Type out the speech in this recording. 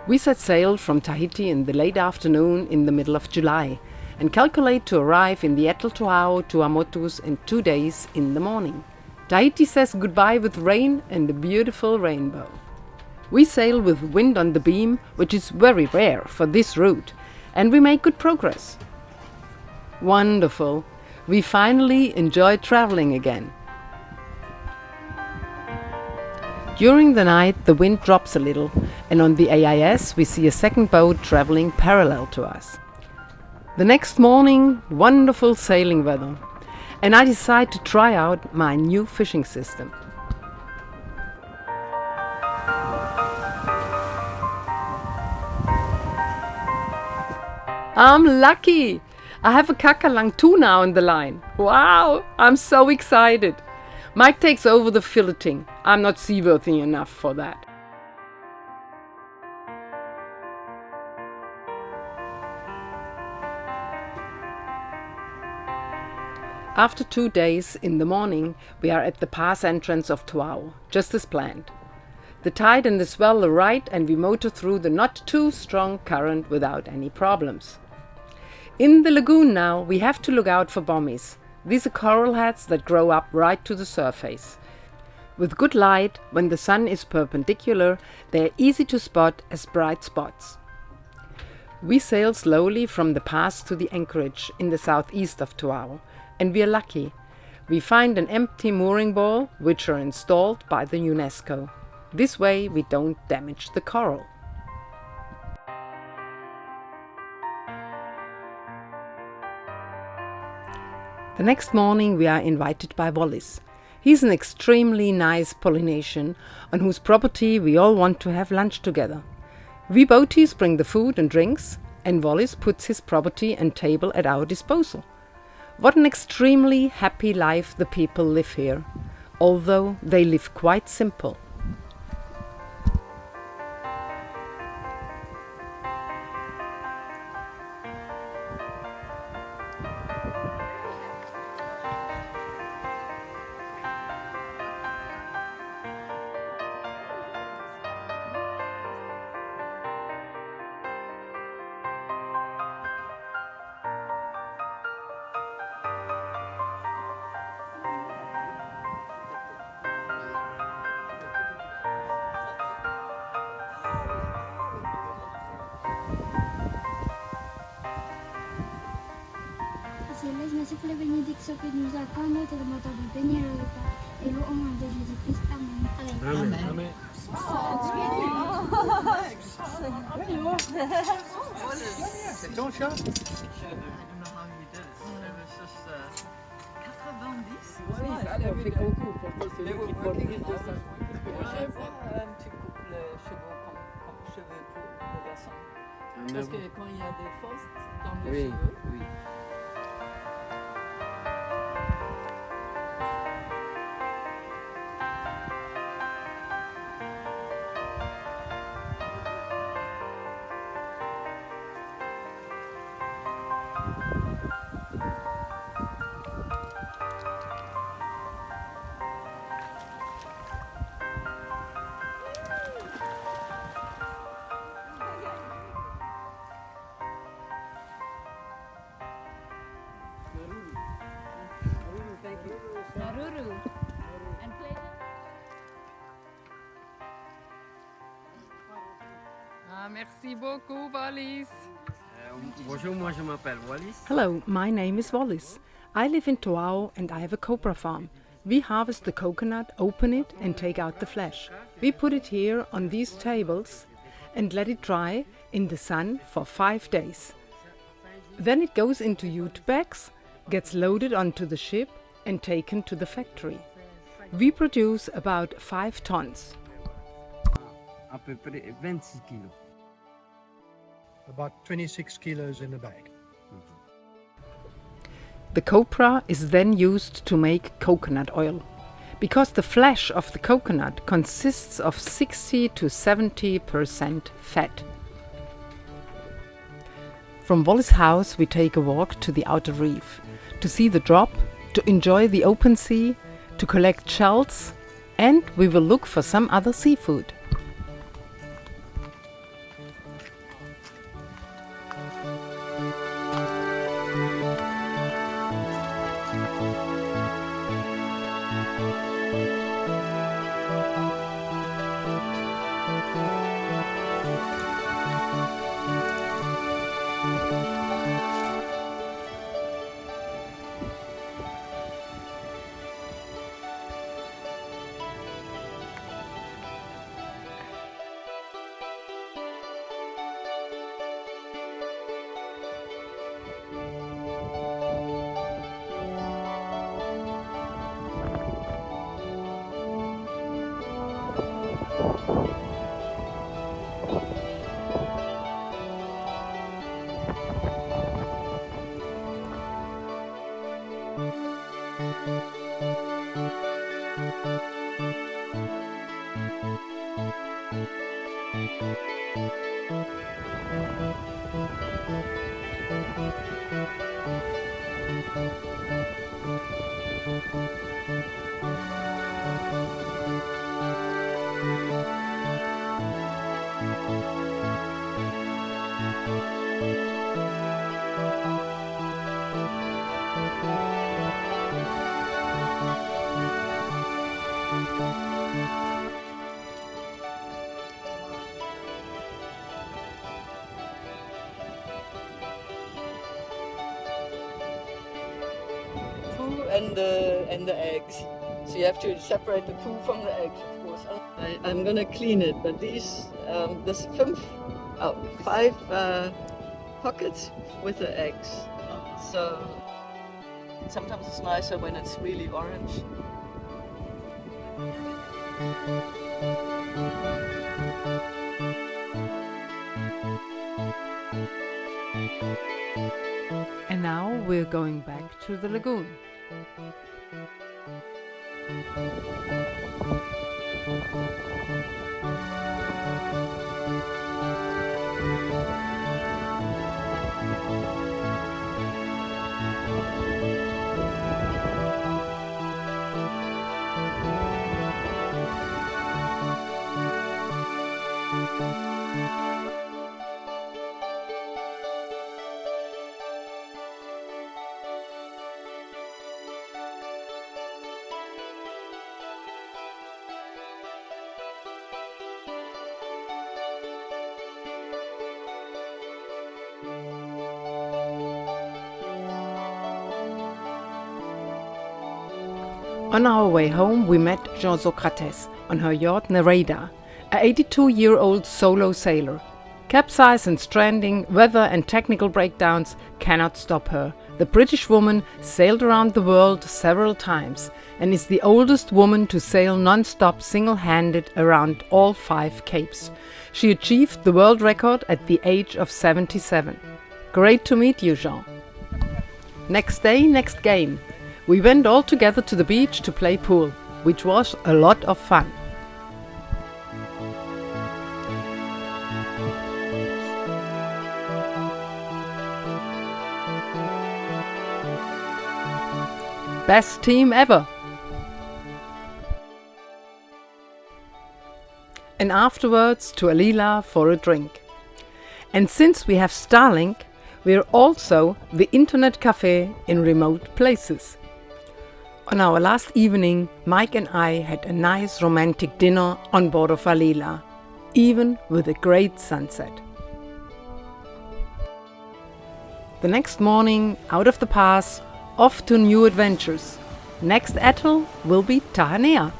We set sail from Tahiti in the late afternoon in the middle of July and calculate to arrive in the Atoll of Toau, Tuamotus in 2 days in the morning. Tahiti says goodbye with rain and a beautiful rainbow. We sail with wind on the beam, which is very rare for this route, and we make good progress. Wonderful! We finally enjoy traveling again. During the night the wind drops a little, and on the AIS we see a second boat traveling parallel to us. The next morning, wonderful sailing weather, and I decide to try out my new fishing system. I'm lucky! I have a kakalang tuna on the line. Wow! I'm so excited! Mike takes over the filleting. I'm not seaworthy enough for that. After 2 days, in the morning, we are at the pass entrance of Toau, just as planned. The tide and the swell are right, and we motor through the not too strong current without any problems. In the lagoon now, we have to look out for bommies. These are coral heads that grow up right to the surface. With good light, when the sun is perpendicular, they are easy to spot as bright spots. We sail slowly from the pass to the anchorage in the southeast of Toau, and we are lucky. We find an empty mooring ball, which are installed by the UNESCO. This way we don't damage the coral. The next morning we are invited by Wallis. He's an extremely nice Polynesian on whose property we all want to have lunch together. We boaties bring the food and drinks, and Wallis puts his property and table at our disposal. What an extremely happy life the people live here, although they live quite simple. Merci pour la bénédiction que nous accorde, et demandons de bénir le repas et l'eau au nom de Jésus-Christ. Amen. Amen. Amen. C'est ton chat? I don't know how he did it. It was just 90. Allez, on fait concours pour que celui qui porte plus de ça. Un petit couple cheveux courts de garçon. Parce que quand il y a des fosses dans les cheveux. Oui. Merci beaucoup, Wallis. Bonjour, moi je m'appelle Wallis. Hello, my name is Wallis. I live in Toau and I have a copra farm. We harvest the coconut, open it and take out the flesh. We put it here on these tables and let it dry in the sun for 5 days. Then it goes into jute bags, gets loaded onto the ship and taken to the factory. We produce about 5 tons. À peu près 26 kilos. About 26 kilos in a bag. The copra is then used to make coconut oil. Because the flesh of the coconut consists of 60 to 70% fat. From Wallis' house we take a walk to the outer reef, to see the drop, to enjoy the open sea, to collect shells, and we will look for some other seafood. Poo and the eggs. So you have to separate the poo from the eggs, of course. I'm gonna clean it, but there's five pockets with the eggs. So sometimes it's nicer when it's really orange. And now we're going back to the lagoon. On our way home, we met Jean Socrates on her yacht Nereida, a 82-year-old solo sailor. Capsize and stranding, weather and technical breakdowns cannot stop her. The British woman sailed around the world several times and is the oldest woman to sail non-stop single-handed around all 5 capes. She achieved the world record at the age of 77. Great to meet you, Jean. Next day, next game. We went all together to the beach to play pool, which was a lot of fun. Best team ever! And afterwards to Alila for a drink. And since we have Starlink, we're also the internet cafe in remote places. On our last evening, Mike and I had a nice romantic dinner on board of Alila, even with a great sunset. The next morning, out of the pass, off to new adventures. Next atoll will be Tahanea.